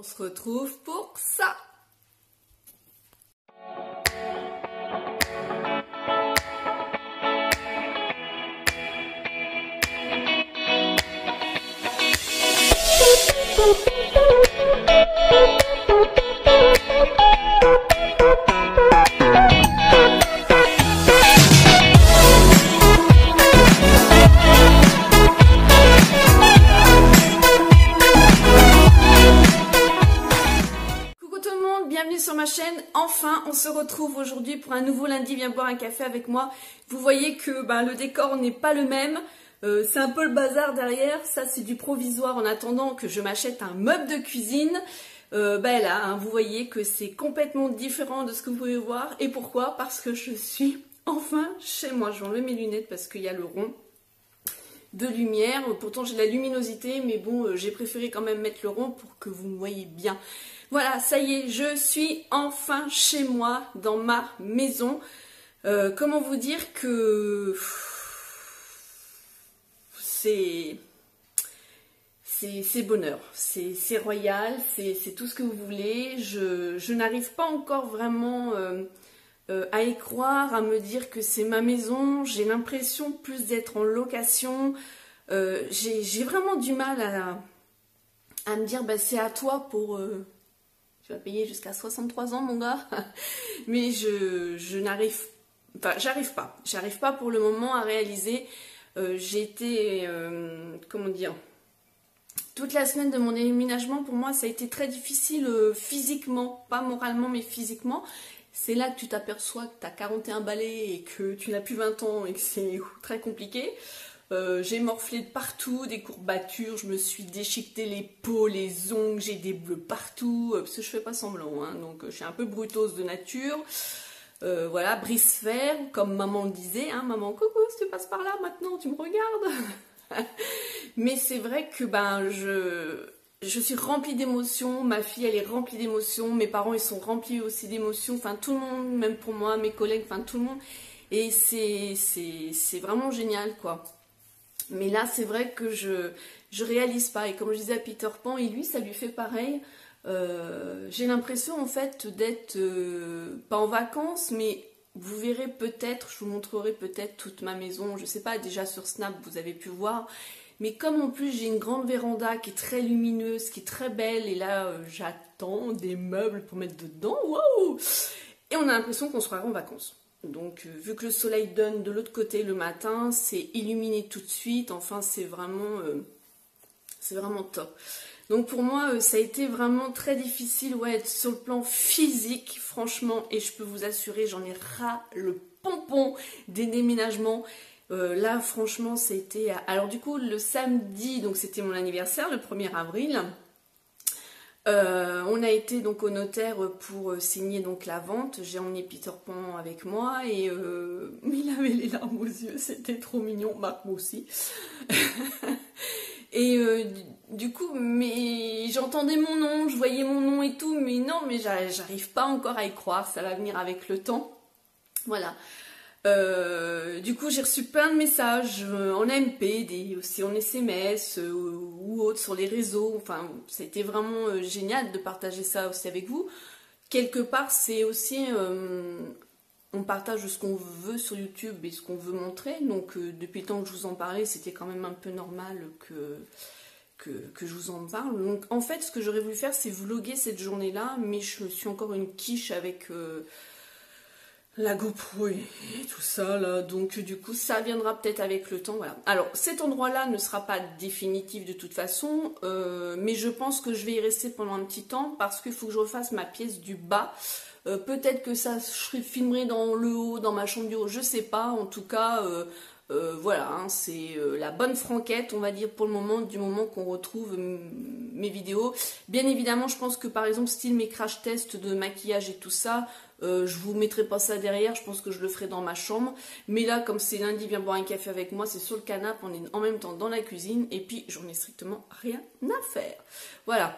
On se retrouve pour ça. Bienvenue sur ma chaîne. Enfin, on se retrouve aujourd'hui pour un nouveau lundi. Viens boire un café avec moi. Vous voyez que le décor n'est pas le même. C'est un peu le bazar derrière. Ça, c'est du provisoire en attendant que je m'achète un meuble de cuisine. Là, vous voyez que c'est complètement différent de ce que vous pouvez voir. Et pourquoi? Parce que je suis enfin chez moi. Je vais enlever mes lunettes parce qu'il y a le rond de lumière. Pourtant, j'ai de la luminosité, mais bon, j'ai préféré quand même mettre le rond pour que vous me voyez bien. Voilà, ça y est, je suis enfin chez moi, dans ma maison. Comment vous dire que c'est bonheur, c'est royal, c'est tout ce que vous voulez. Je n'arrive pas encore vraiment à y croire, à me dire que c'est ma maison. J'ai l'impression plus d'être en location. J'ai vraiment du mal à me dire, c'est à toi pour... Tu vas payer jusqu'à 63 ans, mon gars. Mais j'arrive pas pour le moment à réaliser. J'ai été, comment dire, toute la semaine de mon déménagement, pour moi, ça a été très difficile physiquement, pas moralement, mais physiquement. C'est là que tu t'aperçois que tu as 41 balais et que tu n'as plus 20 ans et que c'est très compliqué. J'ai morflé de partout, des courbatures, je me suis déchiqueté les peaux, les ongles, j'ai des bleus partout, parce que je fais pas semblant, hein, donc je suis un peu brutose de nature. Voilà, brise-fer, comme maman le disait, hein, maman, coucou, si tu passes par là maintenant, tu me regardes. Mais c'est vrai que je suis remplie d'émotions, ma fille elle est remplie d'émotions, mes parents ils sont remplis aussi d'émotions, enfin tout le monde, même pour moi, mes collègues, enfin tout le monde. Et c'est vraiment génial quoi. Mais là, c'est vrai que je réalise pas. Et comme je disais à Peter Pan, et lui, ça lui fait pareil. J'ai l'impression, en fait, d'être pas en vacances, mais vous verrez peut-être, je vous montrerai peut-être toute ma maison. Je sais pas, déjà sur Snap, vous avez pu voir. Mais comme en plus, j'ai une grande véranda qui est très lumineuse, qui est très belle. Et là, j'attends des meubles pour mettre dedans. Waouh! Et on a l'impression qu'on se croirait en vacances. Donc, vu que le soleil donne de l'autre côté le matin, c'est illuminé tout de suite. Enfin, c'est vraiment top. Donc, pour moi, ça a été vraiment très difficile, ouais, sur le plan physique, franchement. Et je peux vous assurer, j'en ai ras le pompon des déménagements. Là, franchement, ça a été... Alors, du coup, le samedi, donc c'était mon anniversaire, le 1er avril. On a été donc au notaire pour signer donc la vente. J'ai emmené Peter Pan avec moi et il avait les larmes aux yeux, c'était trop mignon, Marc moi aussi. Et du coup, mais j'entendais mon nom, je voyais mon nom et tout, mais non, mais j'arrive pas encore à y croire, ça va venir avec le temps. Voilà. Du coup, j'ai reçu plein de messages en MP, aussi en SMS ou autres sur les réseaux. Enfin, c'était vraiment génial de partager ça aussi avec vous. Quelque part, c'est aussi... on partage ce qu'on veut sur YouTube et ce qu'on veut montrer. Donc, depuis le temps que je vous en parlais, c'était quand même un peu normal que je vous en parle. Donc, en fait, ce que j'aurais voulu faire, c'est vlogger cette journée-là. Mais je suis encore une quiche avec... la GoPro et tout ça là, donc du coup ça viendra peut-être avec le temps, voilà. Alors cet endroit là ne sera pas définitif de toute façon, mais je pense que je vais y rester pendant un petit temps parce qu'il faut que je refasse ma pièce du bas. Peut-être que ça je filmerai dans le haut, dans ma chambre du haut, je sais pas, en tout cas voilà, hein, c'est la bonne franquette on va dire pour le moment, du moment qu'on retrouve mes vidéos. Bien évidemment je pense que par exemple style mes crash tests de maquillage et tout ça, je vous mettrai pas ça derrière, je pense que je le ferai dans ma chambre. Mais là, comme c'est lundi, viens boire un café avec moi, c'est sur le canapé, on est en même temps dans la cuisine. Et puis, j'en ai strictement rien à faire. Voilà.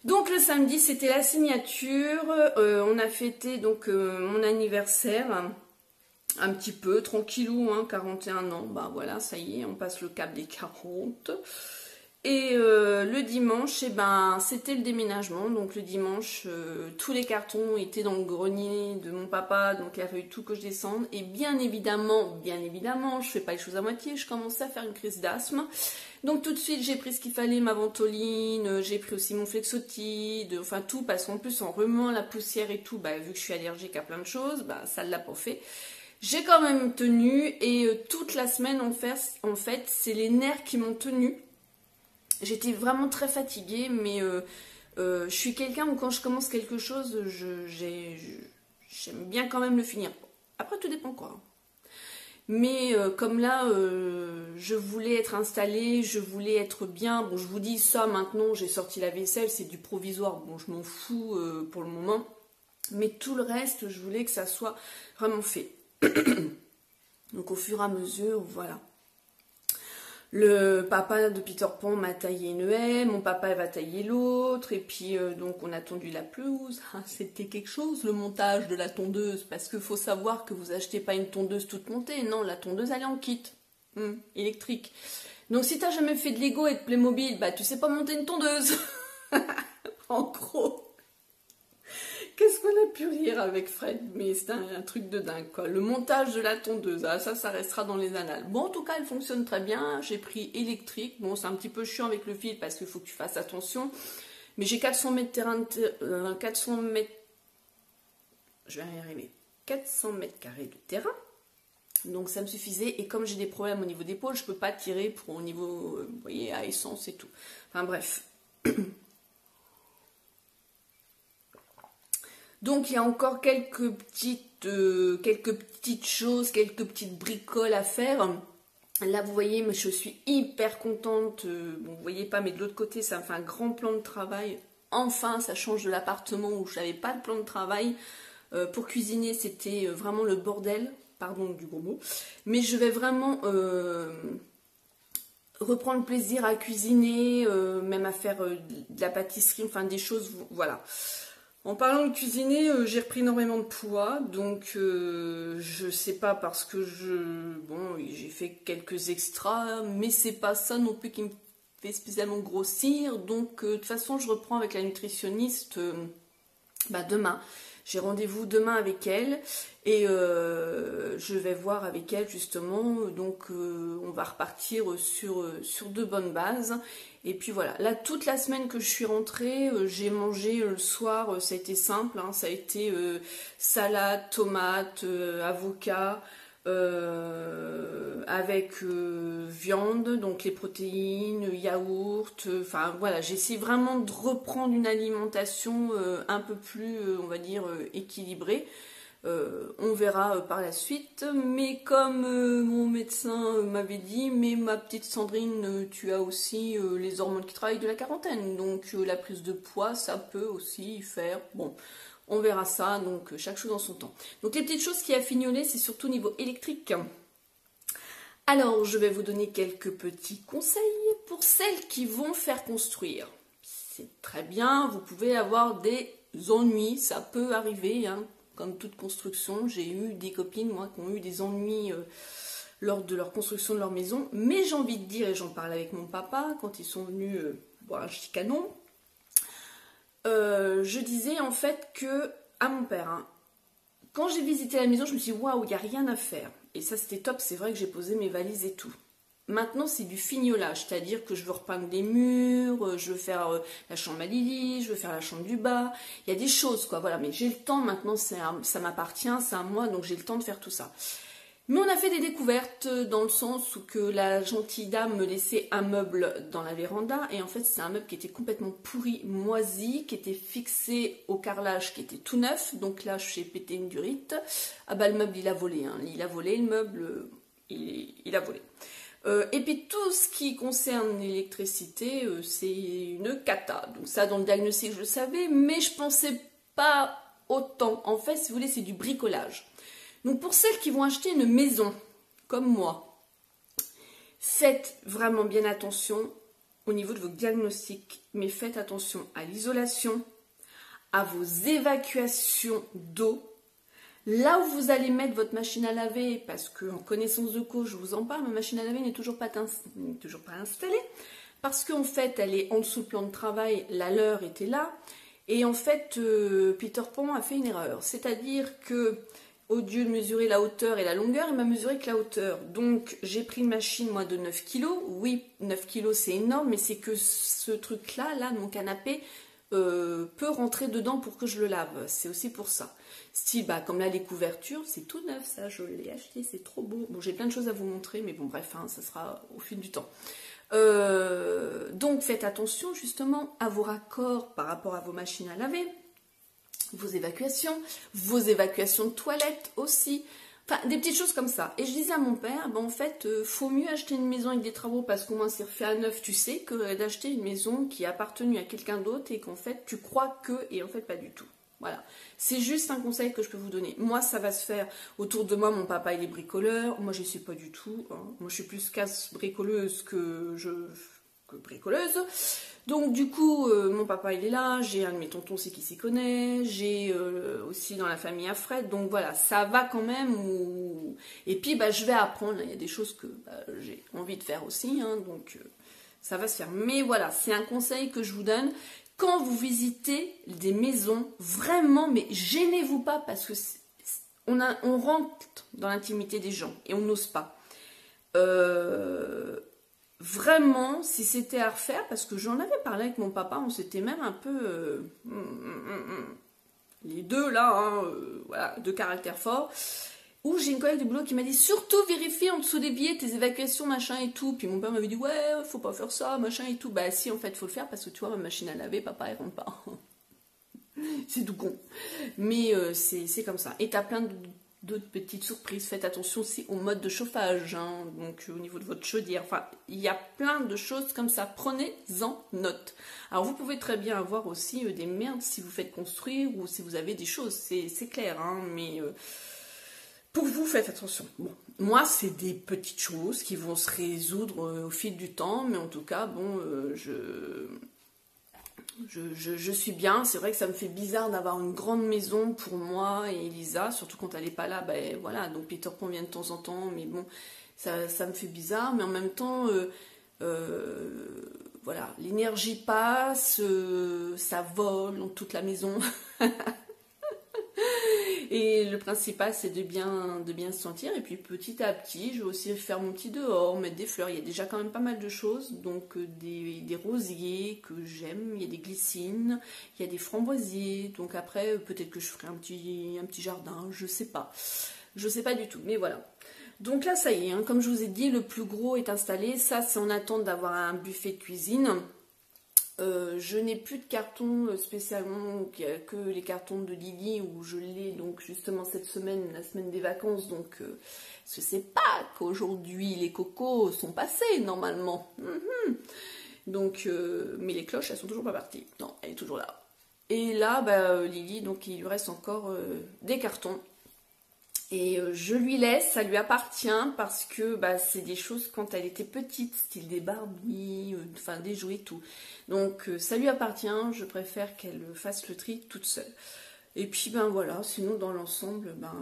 Donc, le samedi, c'était la signature. On a fêté donc mon anniversaire. Un petit peu, tranquillou, hein, 41 ans. Bah voilà, ça y est, on passe le cap des 40. Et le dimanche, eh ben, c'était le déménagement. Donc le dimanche, tous les cartons étaient dans le grenier de mon papa, donc il a fallu tout que je descende. Et bien évidemment, je fais pas les choses à moitié, je commençais à faire une crise d'asthme. Donc tout de suite, j'ai pris ce qu'il fallait, ma ventoline, j'ai pris aussi mon Flexotide, enfin tout, parce qu'en plus en remuant la poussière et tout, bah, vu que je suis allergique à plein de choses, bah, ça ne l'a pas fait. J'ai quand même tenu et toute la semaine en fait, c'est les nerfs qui m'ont tenu. J'étais vraiment très fatiguée, mais je suis quelqu'un où quand je commence quelque chose, j'aime bien quand même le finir. Après, tout dépend quoi. Mais comme là, je voulais être installée, je voulais être bien. Bon, je vous dis ça maintenant, j'ai sorti la vaisselle, c'est du provisoire. Bon, je m'en fous pour le moment. Mais tout le reste, je voulais que ça soit vraiment fait. Donc au fur et à mesure, voilà. Le papa de Peter Pan m'a taillé une haie, mon papa va tailler l'autre, et puis donc on a tondu la pelouse. Ah, c'était quelque chose le montage de la tondeuse, parce qu'il faut savoir que vous achetez pas une tondeuse toute montée, non, la tondeuse elle est en kit, électrique. Donc si t'as jamais fait de Lego et de Playmobil, bah tu sais pas monter une tondeuse, en gros. Qu'est-ce qu'on a pu rire avec Fred? Mais c'est un truc de dingue, quoi. Le montage de la tondeuse, ah, ça restera dans les annales. Bon, en tout cas, elle fonctionne très bien. J'ai pris électrique. Bon, c'est un petit peu chiant avec le fil parce qu'il faut que tu fasses attention. Mais j'ai 400 mètres terrain, 400 mètres... Je vais y arriver. 400 mètres carrés de terrain. Donc ça me suffisait. Et comme j'ai des problèmes au niveau des pôles, je peux pas tirer pour au niveau, vous voyez, à essence et tout. Enfin bref. Donc il y a encore quelques petites choses, quelques petites bricoles à faire. Là vous voyez, mais je suis hyper contente. Bon, vous voyez pas, mais de l'autre côté, ça me fait un grand plan de travail. Enfin, ça change de l'appartement où je n'avais pas de plan de travail. Pour cuisiner, c'était vraiment le bordel. Pardon du gros mot. Mais je vais vraiment reprendre plaisir à cuisiner, même à faire de la pâtisserie, enfin des choses, voilà. En parlant de cuisiner, j'ai repris énormément de poids, donc je sais pas parce que bon, j'ai fait quelques extras, mais c'est pas ça non plus qui me fait spécialement grossir, donc de toute façon je reprends avec la nutritionniste demain. J'ai rendez-vous demain avec elle et je vais voir avec elle justement, donc on va repartir sur de bonnes bases. Et puis voilà, là toute la semaine que je suis rentrée, j'ai mangé le soir, ça a été simple, hein, ça a été salade, tomate, avocat, avec viande, donc les protéines, yaourt, enfin voilà, j'essaie vraiment de reprendre une alimentation un peu plus, on va dire, équilibrée. On verra par la suite, mais comme mon médecin m'avait dit, mais ma petite Sandrine, tu as aussi les hormones qui travaillent de la quarantaine, donc la prise de poids, ça peut aussi faire, bon, on verra ça, donc chaque chose en son temps. Donc les petites choses qui a fignolé, c'est surtout au niveau électrique. Alors, je vais vous donner quelques petits conseils pour celles qui vont faire construire. C'est très bien, vous pouvez avoir des ennuis, ça peut arriver, hein. Comme toute construction, j'ai eu des copines, moi, qui ont eu des ennuis lors de leur construction de leur maison. Mais j'ai envie de dire, et j'en parle avec mon papa, quand ils sont venus boire un chicanon, je disais en fait que, à mon père, hein, quand j'ai visité la maison, je me suis dit, waouh, il n'y a rien à faire. Et ça, c'était top, c'est vrai que j'ai posé mes valises et tout. Maintenant, c'est du fignolage, c'est-à-dire que je veux repeindre les murs, je veux faire la chambre à Lily, je veux faire la chambre du bas. Il y a des choses, quoi, voilà. Mais j'ai le temps, maintenant, ça m'appartient, c'est à moi, donc j'ai le temps de faire tout ça. Mais on a fait des découvertes dans le sens où que la gentille dame me laissait un meuble dans la véranda. Et en fait, c'est un meuble qui était complètement pourri, moisi, qui était fixé au carrelage, qui était tout neuf. Donc là, je fais péter une durite. Ah bah, le meuble, il a volé, hein. Il a volé, le meuble, il a volé. Et puis tout ce qui concerne l'électricité, c'est une cata. Donc ça, dans le diagnostic, je le savais, mais je pensais pas autant. En fait, si vous voulez, c'est du bricolage. Donc pour celles qui vont acheter une maison, comme moi, faites vraiment bien attention au niveau de vos diagnostics, mais faites attention à l'isolation, à vos évacuations d'eau. Là où vous allez mettre votre machine à laver, parce qu'en connaissance de cause, je vous en parle, ma machine à laver n'est toujours pas installée. parce qu'en fait, elle est en dessous le plan de travail, la leur était là, et en fait, Peter Pan a fait une erreur. C'est-à-dire que, au lieu de mesurer la hauteur et la longueur, il m'a mesuré que la hauteur. Donc, j'ai pris une machine, moi, de 9 kilos. Oui, 9 kilos, c'est énorme, mais c'est que ce truc-là, là, mon canapé, peut rentrer dedans pour que je le lave. C'est aussi pour ça. Style, bah, comme là, les couvertures, c'est tout neuf, ça, je l'ai acheté, c'est trop beau. Bon, j'ai plein de choses à vous montrer, mais bon, bref, hein, ça sera au fil du temps. Donc, faites attention, justement, à vos raccords par rapport à vos machines à laver, vos évacuations de toilettes aussi. Enfin, des petites choses comme ça. Et je disais à mon père, ben, en fait, faut mieux acheter une maison avec des travaux parce qu'au moins c'est refait à neuf, tu sais, que d'acheter une maison qui a appartenu à quelqu'un d'autre et qu'en fait, tu crois que, et en fait, pas du tout. Voilà. C'est juste un conseil que je peux vous donner. Moi, ça va se faire autour de moi. Mon papa, il est bricoleur. Moi, je ne sais pas du tout. Hein. Moi, je suis plus casse-bricoleuse que bricoleuse. Donc du coup, mon papa il est là, j'ai un de mes tontons aussi qui s'y connaît, j'ai aussi dans la famille à Fred, donc voilà, ça va quand même. Et puis bah, je vais apprendre, il y a des choses que bah, j'ai envie de faire aussi, hein, donc ça va se faire. Mais voilà, c'est un conseil que je vous donne. Quand vous visitez des maisons, vraiment, mais gênez-vous pas parce que on rentre dans l'intimité des gens et on n'ose pas. Vraiment, si c'était à refaire, parce que j'en avais parlé avec mon papa, on s'était même un peu... les deux là, hein, voilà, de caractère fort, où j'ai une collègue de boulot qui m'a dit surtout vérifie en dessous des billets tes évacuations, machin et tout. Puis mon père m'avait dit ouais, faut pas faire ça, machin et tout. Bah si, en fait, faut le faire parce que tu vois, ma machine à laver, papa, elle rentre pas. C'est tout con. Mais c'est comme ça. Et t'as plein d'autres petites surprises. Faites attention aussi au mode de chauffage, hein, donc au niveau de votre chaudière. Enfin, il y a plein de choses comme ça. Prenez-en note. Alors, vous pouvez très bien avoir aussi des merdes si vous faites construire ou si vous avez des choses. C'est clair, hein, mais pour vous, faites attention. Bon, moi, c'est des petites choses qui vont se résoudre au fil du temps, mais en tout cas, bon, je suis bien. C'est vrai que ça me fait bizarre d'avoir une grande maison pour moi et Elisa, surtout quand elle n'est pas là. Ben voilà, donc Peter Pan vient de temps en temps, mais bon, ça me fait bizarre. Mais en même temps, voilà, l'énergie passe, ça vole dans toute la maison. Et le principal, c'est de bien se sentir. Et puis petit à petit, je vais aussi faire mon petit dehors, mettre des fleurs. Il y a déjà quand même pas mal de choses. Donc des rosiers que j'aime, il y a des glycines, il y a des framboisiers. Donc après, peut-être que je ferai un petit jardin, je sais pas. Je sais pas du tout, mais voilà. Donc là, ça y est, hein, comme je vous ai dit, le plus gros est installé. Ça, c'est en attente d'avoir un buffet de cuisine. Je n'ai plus de cartons spécialement que les cartons de Lily où je l'ai donc justement cette semaine, la semaine des vacances, donc je sais pas qu'aujourd'hui les cocos sont passés normalement. Donc, mais les cloches elles sont toujours pas parties, non, elle est toujours là. Et là, bah, Lily, donc il lui reste encore des cartons. Et je lui laisse, ça lui appartient parce que bah, c'est des choses quand elle était petite, style des Barbie, enfin des jouets et tout. Donc ça lui appartient, je préfère qu'elle fasse le tri toute seule. Et puis ben voilà, sinon dans l'ensemble, ben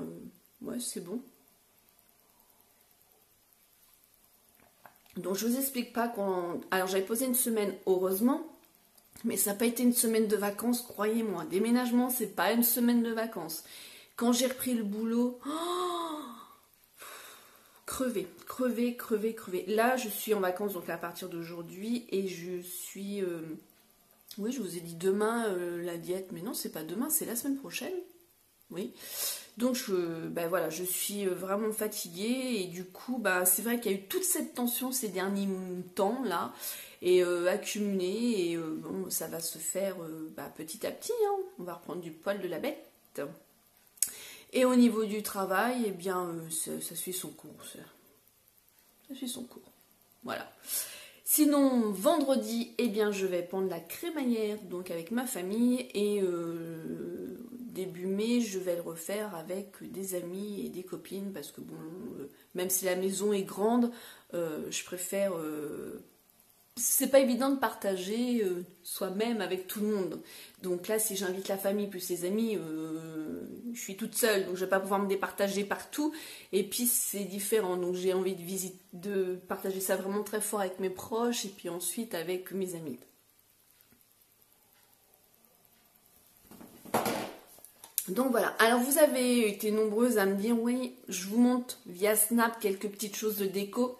ouais c'est bon. Donc je vous explique pas quand... Alors j'avais posé une semaine, heureusement, mais ça n'a pas été une semaine de vacances, croyez-moi. Déménagement, c'est pas une semaine de vacances. Quand j'ai repris le boulot, crevé. Là, je suis en vacances, donc à partir d'aujourd'hui, et je suis... oui, je vous ai dit demain, la diète, mais non, c'est pas demain, c'est la semaine prochaine. Oui. Donc, ben voilà, je suis vraiment fatiguée, et du coup, ben, c'est vrai qu'il y a eu toute cette tension ces derniers temps, là, et accumulée, et bon, ça va se faire ben, petit à petit, hein. On va reprendre du poil de la bête. Et au niveau du travail, eh bien, ça suit son cours. Ça suit son cours. Voilà. Sinon, vendredi, eh bien, je vais prendre la crémaillère, donc avec ma famille. Et début mai, je vais le refaire avec des amis et des copines. Parce que, bon, même si la maison est grande, je préfère c'est pas évident de partager soi-même avec tout le monde. Donc là, si j'invite la famille plus les amis, je suis toute seule, donc je vais pas pouvoir me départager partout. Et puis c'est différent, donc j'ai envie de partager ça vraiment très fort avec mes proches et puis ensuite avec mes amis. Donc voilà, alors vous avez été nombreuses à me dire oui, je vous montre via Snap quelques petites choses de déco.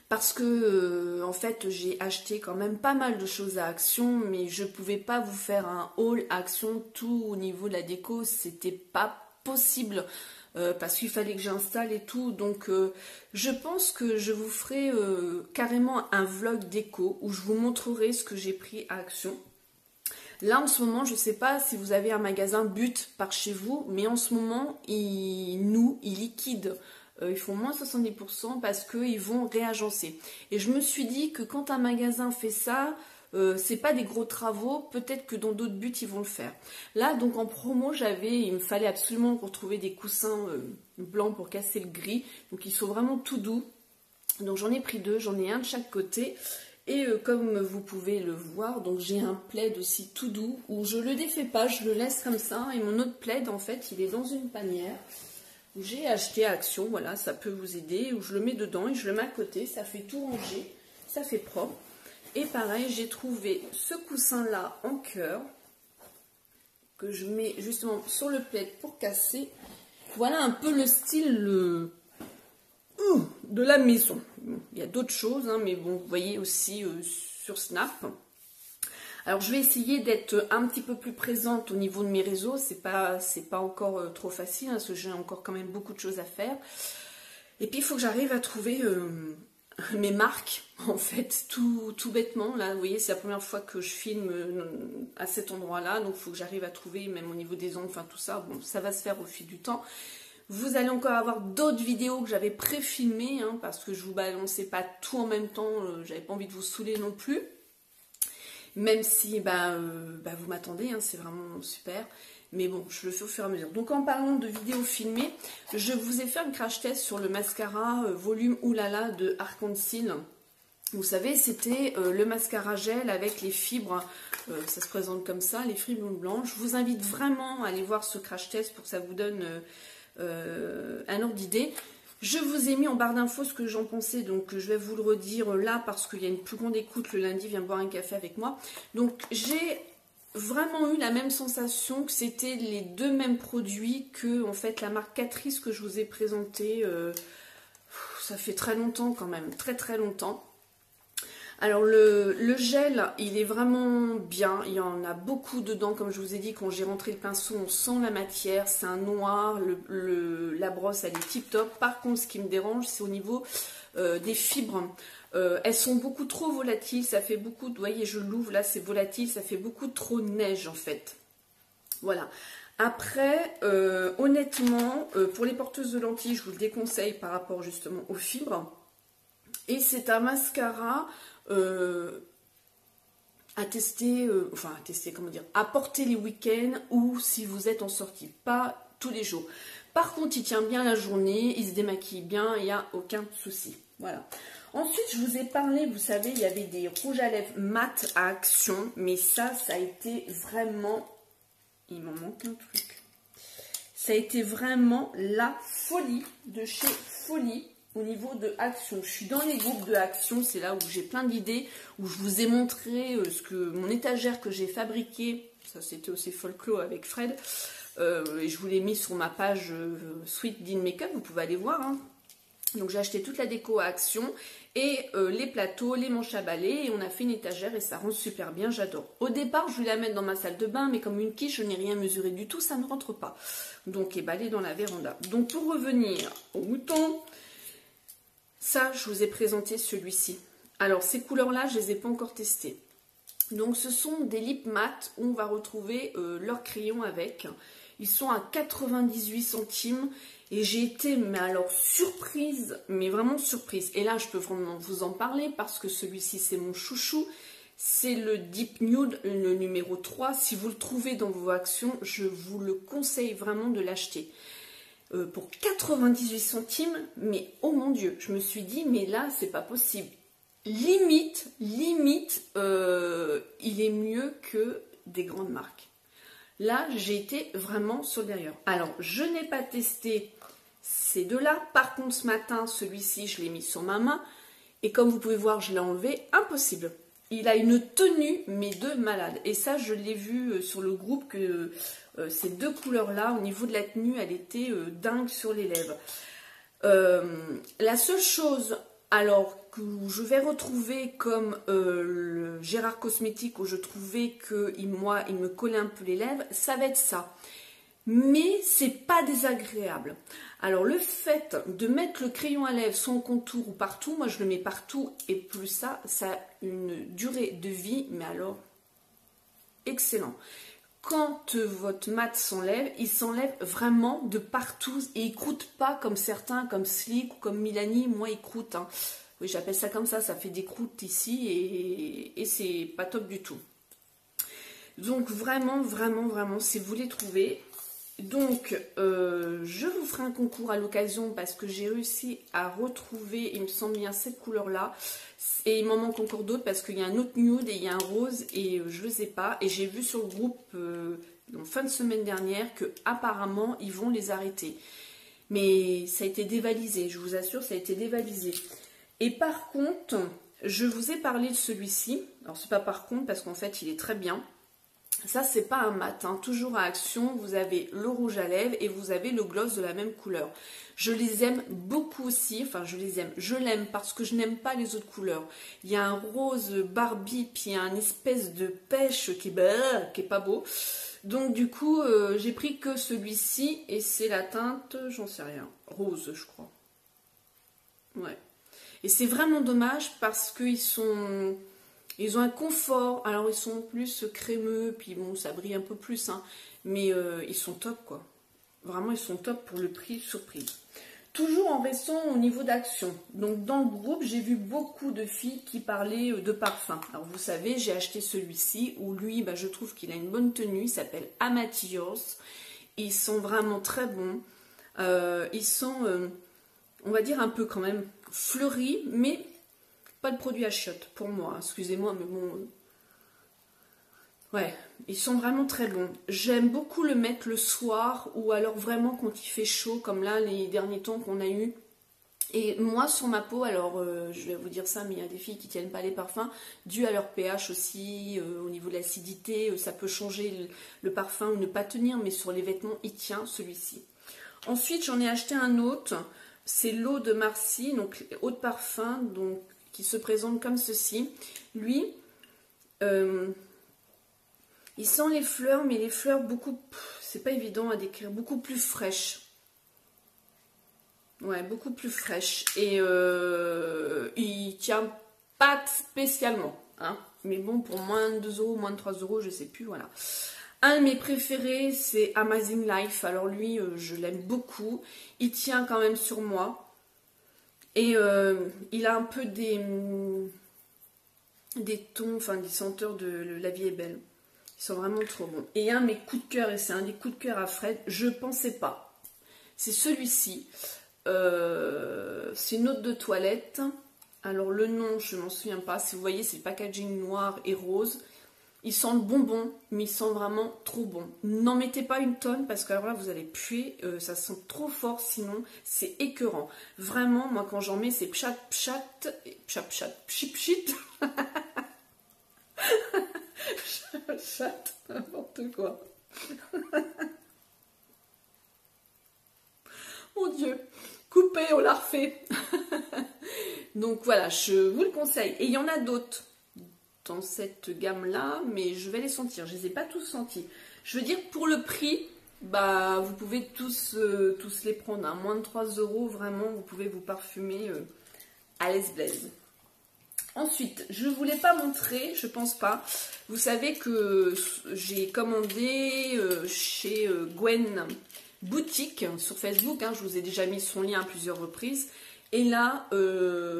Parce que en fait j'ai acheté quand même pas mal de choses à Action, mais je pouvais pas vous faire un haul Action tout au niveau de la déco, c'était pas possible parce qu'il fallait que j'installe et tout. Donc je pense que je vous ferai carrément un vlog déco où je vous montrerai ce que j'ai pris à Action. Là en ce moment, je sais pas si vous avez un magasin But par chez vous, mais en ce moment ils liquident. Ils font moins 70% parce qu'ils vont réagencer. Et je me suis dit que quand un magasin fait ça, c'est pas des gros travaux, peut-être que dans d'autres buts ils vont le faire. Là donc en promo il me fallait absolument retrouver des coussins blancs pour casser le gris. Donc ils sont vraiment tout doux. Donc j'en ai pris deux, j'en ai un de chaque côté. Et comme vous pouvez le voir, donc j'ai un plaid aussi tout doux où je le défais pas, je le laisse comme ça. Et mon autre plaid en fait il est dans une panière. J'ai acheté à Action, voilà, ça peut vous aider, où je le mets dedans et je le mets à côté, ça fait tout ranger, ça fait propre. Et pareil, j'ai trouvé ce coussin-là en cœur, que je mets justement sur le plaid pour casser. Voilà un peu le style de la maison. Il y a d'autres choses, hein, mais bon, vous voyez aussi sur Snap. Alors je vais essayer d'être un petit peu plus présente au niveau de mes réseaux, c'est pas encore trop facile, hein, parce que j'ai encore quand même beaucoup de choses à faire. Et puis il faut que j'arrive à trouver mes marques, en fait, tout bêtement. Là, vous voyez, c'est la première fois que je filme à cet endroit-là, donc il faut que j'arrive à trouver, même au niveau des ongles, enfin tout ça, bon, ça va se faire au fil du temps. Vous allez encore avoir d'autres vidéos que j'avais pré-filmées, hein, parce que je vous balançais pas tout en même temps, j'avais pas envie de vous saouler non plus. Même si vous m'attendez, hein, c'est vraiment super. Mais bon, je le fais au fur et à mesure. Donc en parlant de vidéos filmées, je vous ai fait un crash test sur le mascara volume Oulala de Arc-en-Ciel. Vous savez, c'était le mascara gel avec les fibres. Ça se présente comme ça, les fibres blanches. Je vous invite vraiment à aller voir ce crash test pour que ça vous donne un ordre d'idée. Je vous ai mis en barre d'infos ce que j'en pensais, donc je vais vous le redire là parce qu'il y a une plus grande écoute le lundi, viens boire un café avec moi. Donc j'ai vraiment eu la même sensation que c'était les deux mêmes produits que en fait la marque Catrice que je vous ai présenté. Ça fait très longtemps quand même, très très longtemps. Alors le gel, il est vraiment bien, il y en a beaucoup dedans, comme je vous ai dit, quand j'ai rentré le pinceau, on sent la matière, c'est un noir, la brosse elle est tip top. Par contre, ce qui me dérange, c'est au niveau des fibres. Elles sont beaucoup trop volatiles, ça fait beaucoup, vous voyez, je l'ouvre, là c'est volatile, ça fait beaucoup trop neige en fait. Voilà. Après, honnêtement, pour les porteuses de lentilles, je vous le déconseille par rapport justement aux fibres. Et c'est un mascara à tester, à porter les week-ends ou si vous êtes en sortie, pas tous les jours. Par contre, il tient bien la journée, il se démaquille bien, il n'y a aucun souci. Voilà. Ensuite, je vous ai parlé, vous savez, il y avait des rouges à lèvres mat à Action, mais ça a été vraiment... Il m'en manque un truc. Ça a été vraiment la folie de chez Folie. Au niveau de Action, je suis dans les groupes de Action, c'est là où j'ai plein d'idées, où je vous ai montré mon étagère que j'ai fabriquée, ça c'était aussi folklore avec Fred, et je vous l'ai mis sur ma page Sweet Dean Makeup, vous pouvez aller voir, hein. Donc j'ai acheté toute la déco à Action, et les plateaux, les manches à balai, et on a fait une étagère, et ça rend super bien, j'adore. Au départ, je voulais la mettre dans ma salle de bain, mais comme une quiche, je n'ai rien mesuré du tout, ça ne rentre pas. Donc, elle est dans la véranda. Donc pour revenir au mouton... Ça, je vous ai présenté celui-ci. Alors, ces couleurs-là, je ne les ai pas encore testées. Donc, ce sont des lip mat où on va retrouver leurs crayons avec. Ils sont à 98 centimes. Et j'ai été, mais alors, surprise, mais vraiment surprise. Et là, je peux vraiment vous en parler parce que celui-ci, c'est mon chouchou. C'est le Deep Nude, le numéro 3. Si vous le trouvez dans vos actions, je vous le conseille vraiment de l'acheter. Pour 98 centimes, mais oh mon Dieu, je me suis dit, mais là, c'est pas possible. limite, il est mieux que des grandes marques. Là, j'ai été vraiment sur le derrière. Alors, je n'ai pas testé ces deux-là. Par contre, ce matin, celui-ci, je l'ai mis sur ma main. Et comme vous pouvez voir, je l'ai enlevé. Impossible. Il a une tenue, mais de malade. Et ça, je l'ai vu sur le groupe que ces deux couleurs-là, au niveau de la tenue, elle était dingue sur les lèvres. La seule chose, alors, que je vais retrouver comme le Gérard Cosmétique, où je trouvais qu'il me collait un peu les lèvres, ça va être ça. Mais c'est pas désagréable. Alors le fait de mettre le crayon à lèvres sans contour ou partout, moi je le mets partout et plus ça a une durée de vie, mais alors excellent. Quand votre mat s'enlève, il s'enlève vraiment de partout et il croûte pas comme certains, comme Sleek ou comme Milani. Moi il croûte, hein. Oui, j'appelle ça comme ça fait des croûtes ici et c'est pas top du tout. Donc vraiment, si vous les trouvez. Donc, je vous ferai un concours à l'occasion parce que j'ai réussi à retrouver, il me semble bien, cette couleur-là. Et il m'en manque encore d'autres parce qu'il y a un autre nude et il y a un rose et je ne les ai pas. Et j'ai vu sur le groupe en fin de semaine dernière que apparemment ils vont les arrêter. Mais ça a été dévalisé, je vous assure, ça a été dévalisé. Et par contre, je vous ai parlé de celui-ci. Alors, c'est pas par contre parce qu'en fait, il est très bien. Ça, c'est pas un mat, hein. Toujours à Action, vous avez le rouge à lèvres et vous avez le gloss de la même couleur. Je les aime beaucoup aussi, enfin je les aime, je l'aime parce que je n'aime pas les autres couleurs. Il y a un rose Barbie, puis il y a une espèce de pêche qui est pas beau. Donc du coup, j'ai pris que celui-ci et c'est la teinte, j'en sais rien, rose je crois. Ouais. Et c'est vraiment dommage parce qu'ils ont un confort, alors ils sont plus crémeux, puis bon, ça brille un peu plus, hein, mais ils sont top, quoi. Vraiment, ils sont top pour le prix, surprise. Toujours en restant au niveau d'Action. Donc, dans le groupe, j'ai vu beaucoup de filles qui parlaient de parfum. Alors, vous savez, j'ai acheté celui-ci, où lui, je trouve qu'il a une bonne tenue, il s'appelle Amatillos. Ils sont vraiment très bons. Ils sont, on va dire, un peu quand même fleuris, mais pas de produit à chiottes pour moi, excusez-moi, mais bon. Ouais, ils sont vraiment très bons. J'aime beaucoup le mettre le soir ou alors vraiment quand il fait chaud, comme là, les derniers temps qu'on a eu. Et moi, sur ma peau, alors je vais vous dire ça, mais il y a des filles qui ne tiennent pas les parfums, dû à leur pH aussi, au niveau de l'acidité, ça peut changer le parfum ou ne pas tenir, mais sur les vêtements, il tient celui-ci. Ensuite, j'en ai acheté un autre, c'est l'eau de Marcy, donc eau de parfum, donc qui se présente comme ceci. Lui, il sent les fleurs, mais les fleurs beaucoup, c'est pas évident à décrire, beaucoup plus fraîches. Ouais, beaucoup plus fraîches. Et il tient pas spécialement, hein. Mais bon, pour moins de 2 €, moins de 3 €, je sais plus, voilà. Un de mes préférés, c'est Amazing Life. Alors lui, je l'aime beaucoup. Il tient quand même sur moi. Et il a un peu des tons, enfin des senteurs de La Vie est Belle. Ils sont vraiment trop bons. Et un de mes coups de cœur, et c'est un des coups de cœur à Fred, je pensais pas. C'est celui-ci. C'est une eau de toilette. Alors le nom, je m'en souviens pas. Si vous voyez, c'est le packaging noir et rose. Ils sentent bonbon, mais ils sont vraiment trop bons. N'en mettez pas une tonne parce que alors là, vous allez puer. Ça sent trop fort, sinon c'est écœurant. Vraiment, moi quand j'en mets, c'est pchat, pchat, pchat, pchat, pchit, pchit. Chat, n'importe quoi. Mon Dieu, coupé, on l'a refait. Donc voilà, je vous le conseille. Et il y en a d'autres dans cette gamme-là, mais je vais les sentir. Je ne les ai pas tous sentis. Je veux dire, pour le prix, vous pouvez tous les prendre. À moins de 3 €, vraiment, vous pouvez vous parfumer à l'aise blaise. Ensuite, je ne vous l'ai pas montré, je pense pas. Vous savez que j'ai commandé chez Gwen Boutique sur Facebook. Hein, je vous ai déjà mis son lien à plusieurs reprises. Et là,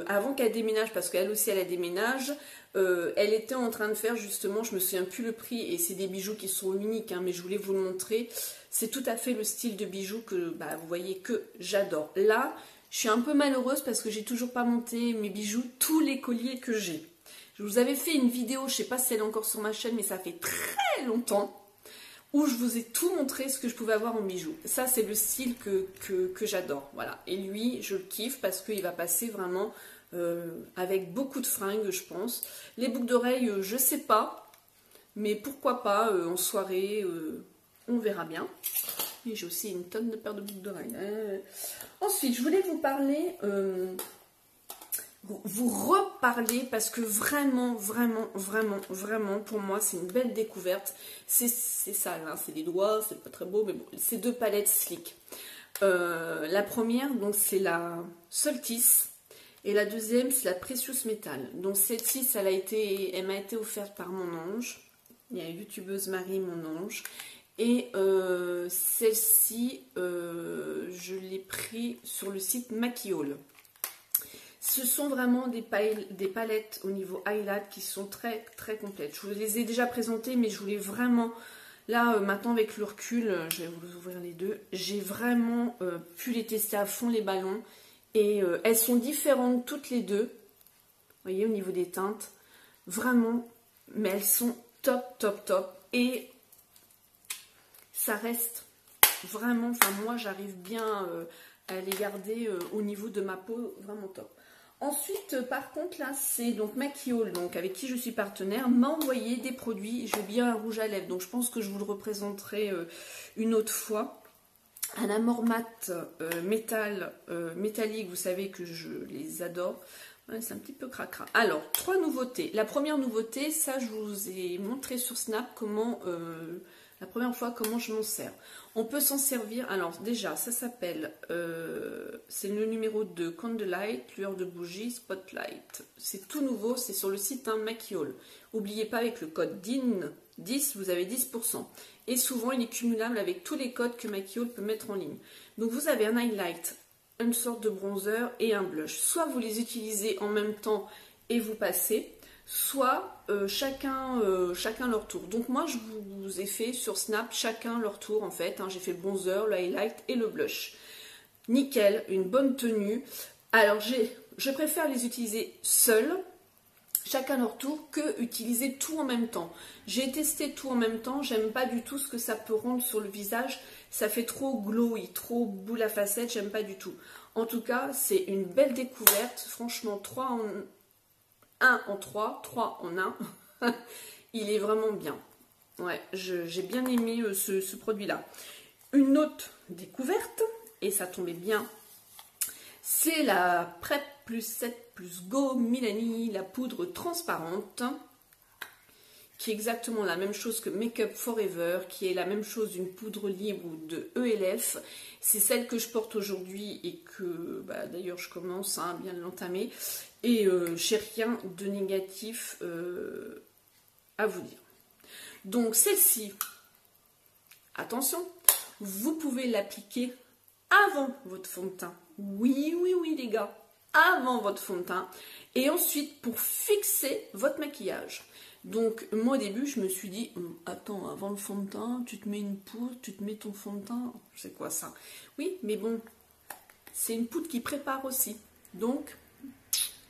avant qu'elle déménage, parce qu'elle aussi, elle déménage, elle était en train de faire justement, je me souviens plus le prix, et c'est des bijoux qui sont uniques, hein, mais je voulais vous le montrer. C'est tout à fait le style de bijoux que vous voyez que j'adore. Là, Je suis un peu malheureuse parce que j'ai toujours pas monté mes bijoux, tous les colliers que j'ai. Je vous avais fait une vidéo, je sais pas si elle est encore sur ma chaîne, mais ça fait très longtemps, où je vous ai tout montré ce que je pouvais avoir en bijoux. Ça, c'est le style que j'adore. Voilà. Et lui, je le kiffe parce qu'il va passer vraiment avec beaucoup de fringues, je pense. Les boucles d'oreilles, je sais pas, mais pourquoi pas en soirée, on verra bien. Et j'ai aussi une tonne de paires de boucles d'oreilles. Ensuite, je voulais vous parler, vous reparler, parce que vraiment, pour moi, c'est une belle découverte. C'est sale, hein, c'est des doigts, c'est pas très beau, mais bon, c'est 2 palettes Slick. La première, donc c'est la Solstice, et la deuxième, c'est la Precious Metal. Donc celle-ci, elle m'a été offerte par mon ange. Il y a la youtubeuse Marie, mon ange. Et celle-ci, je l'ai pris sur le site Makiol. Ce sont vraiment des palettes au niveau highlight qui sont très complètes. Je vous les ai déjà présentées, mais je voulais vraiment, là maintenant avec le recul, je vais vous ouvrir les deux, j'ai vraiment pu les tester à fond les ballons. Et elles sont différentes toutes les deux, vous voyez, au niveau des teintes, vraiment, mais elles sont top. Et ça reste vraiment, enfin moi j'arrive bien à les garder au niveau de ma peau, vraiment top. Ensuite, par contre, là, c'est donc Makiol, donc avec qui je suis partenaire, m'a envoyé des produits. J'ai bien un rouge à lèvres, donc je pense que je vous le représenterai une autre fois. Un Amor Mat métallique, vous savez que je les adore. Ouais, c'est un petit peu cracra. Alors, 3 nouveautés. La première nouveauté, ça, je vous ai montré sur Snap comment... la première fois, comment je m'en sers. On peut s'en servir, alors déjà, ça s'appelle, c'est le numéro 2, Candlelight, lueur de bougie, Spotlight. C'est tout nouveau, c'est sur le site Makiol. N'oubliez pas, avec le code DIN10, vous avez 10%. Et souvent, il est cumulable avec tous les codes que Makiol peut mettre en ligne. Donc, vous avez un highlight, une sorte de bronzer et un blush. Soit vous les utilisez en même temps et vous passez, soit chacun leur tour. Donc moi je vous ai fait sur Snap chacun leur tour en fait, hein. J'ai fait le bronzer, le highlight et le blush. Nickel, une bonne tenue. Alors je préfère les utiliser seuls, chacun leur tour, que utiliser tout en même temps. J'ai testé tout en même temps, j'aime pas du tout ce que ça peut rendre sur le visage, ça fait trop glowy, trop boule à facettes, j'aime pas du tout. En tout cas, c'est une belle découverte, franchement 1 en 3, 3 en 1, il est vraiment bien. Ouais, j'ai bien aimé ce produit-là. Une autre découverte, et ça tombait bien, c'est la Prep Plus 7 Plus Go Milani, la poudre transparente, qui est exactement la même chose que Make Up Forever, qui est la même chose d'une poudre libre ou de ELF. C'est celle que je porte aujourd'hui et que d'ailleurs je commence à bien l'entamer. Et j'ai rien de négatif à vous dire. Donc celle-ci, attention, vous pouvez l'appliquer avant votre fond de teint. Oui les gars, avant votre fond de teint. Et ensuite pour fixer votre maquillage. Donc moi au début je me suis dit, attends, avant le fond de teint, tu te mets une poudre, tu te mets ton fond de teint, c'est quoi ça? Oui, mais bon, c'est une poudre qui prépare aussi. Donc,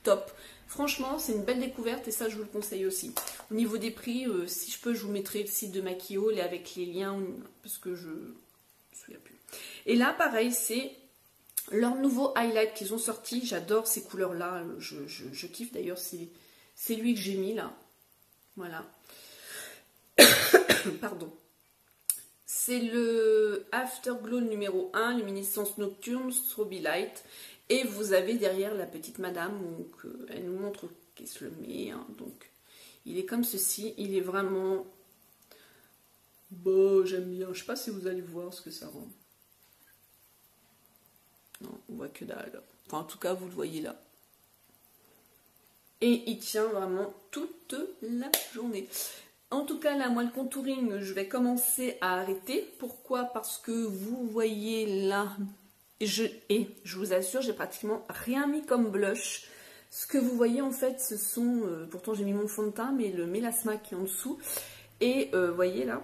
top. Franchement, c'est une belle découverte et ça, je vous le conseille aussi. Au niveau des prix, si je peux, je vous mettrai le site de Makiol et avec les liens, parce que je ne me souviens plus. Et là, pareil, c'est leur nouveau highlight qu'ils ont sorti. J'adore ces couleurs-là. Je kiffe d'ailleurs, c'est lui que j'ai mis là. Voilà. Pardon. C'est le Afterglow numéro 1, Luminescence Nocturne, Strobe Light. Et vous avez derrière la petite madame, donc elle nous montre qu'elle se le met. Hein, donc il est comme ceci, il est vraiment beau, j'aime bien. Je sais pas si vous allez voir ce que ça rend. Non, on voit que dalle. Enfin, en tout cas, vous le voyez là. Et il tient vraiment toute la journée. En tout cas, là, moi, le contouring, je vais commencer à arrêter. Pourquoi? Parce que vous voyez là... je vous assure, j'ai pratiquement rien mis comme blush. Ce que vous voyez en fait, ce sont, pourtant j'ai mis mon fond de teint, mais le mélasma qui est en dessous. Et vous voyez là,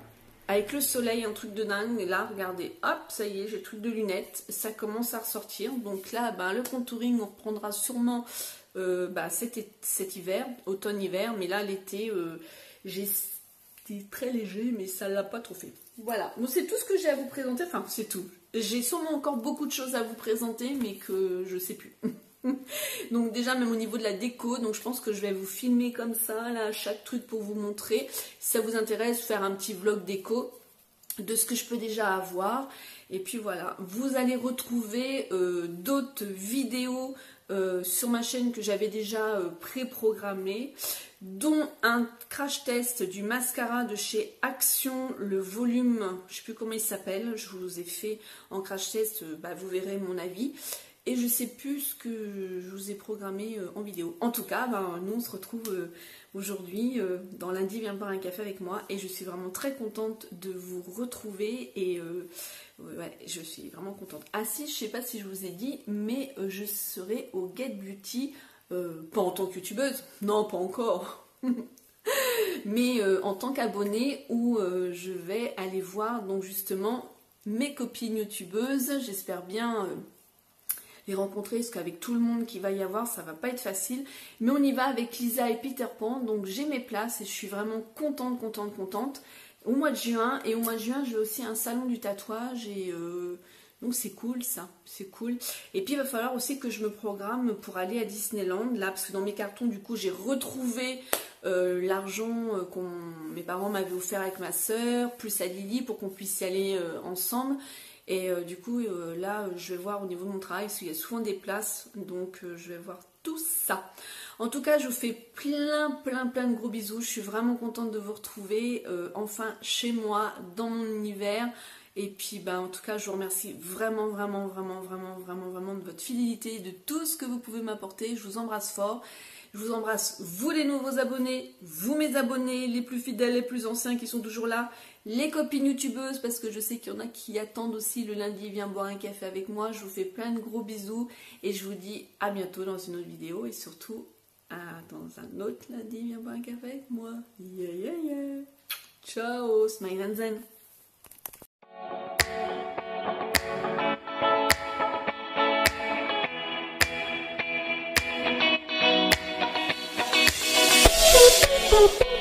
avec le soleil, un truc de dingue. Et là, regardez, hop, ça y est, j'ai le truc de lunettes, ça commence à ressortir. Donc là, ben, le contouring, on reprendra sûrement cet hiver, automne-hiver. Mais là, l'été, c'était très léger, mais ça l'a pas trop fait. Voilà, donc c'est tout ce que j'ai à vous présenter. Enfin, c'est tout. J'ai sûrement encore beaucoup de choses à vous présenter, mais que je sais plus. Donc déjà même au niveau de la déco, donc je pense que je vais vous filmer comme ça là chaque truc pour vous montrer. Si ça vous intéresse, faire un petit vlog déco de ce que je peux déjà avoir. Et puis voilà, vous allez retrouver d'autres vidéos sur ma chaîne que j'avais déjà pré-programmées, dont un crash test du mascara de chez Action, le volume, je ne sais plus comment il s'appelle, je vous ai fait en crash test, vous verrez mon avis. Et je sais plus ce que je vous ai programmé en vidéo. En tout cas, nous on se retrouve aujourd'hui dans Lundi Viens boire un café avec moi. Et je suis vraiment très contente de vous retrouver. Et ouais, je suis vraiment contente. Ah si, je sais pas si je vous ai dit, mais je serai au Get Beauty, pas en tant que youtubeuse, non pas encore. Mais en tant qu'abonnée où je vais aller voir donc justement mes copines youtubeuses. J'espère bien... les rencontrer, parce qu'avec tout le monde qu'il va y avoir, ça va pas être facile. Mais on y va avec Lisa et Peter Pan, donc j'ai mes places et je suis vraiment contente. Au mois de juin, et au mois de juin, j'ai aussi un salon du tatouage, et donc c'est cool ça, c'est cool. Et puis il va falloir aussi que je me programme pour aller à Disneyland, là, parce que dans mes cartons, du coup, j'ai retrouvé l'argent que mes parents m'avaient offert avec ma soeur, plus à Lily, pour qu'on puisse y aller ensemble. Et du coup, là, je vais voir au niveau de mon travail, parce qu'il y a souvent des places, donc je vais voir tout ça. En tout cas, je vous fais plein de gros bisous. Je suis vraiment contente de vous retrouver, enfin, chez moi, dans mon univers. Et puis, en tout cas, je vous remercie vraiment de votre fidélité, de tout ce que vous pouvez m'apporter. Je vous embrasse fort. Je vous embrasse, vous les nouveaux abonnés, vous mes abonnés, les plus fidèles, les plus anciens qui sont toujours là, les copines youtubeuses, parce que je sais qu'il y en a qui attendent aussi le lundi, viens boire un café avec moi. Je vous fais plein de gros bisous et je vous dis à bientôt dans une autre vidéo et surtout dans un autre lundi, viens boire un café avec moi. Yeah. Ciao, smile and zen. Boop, boop.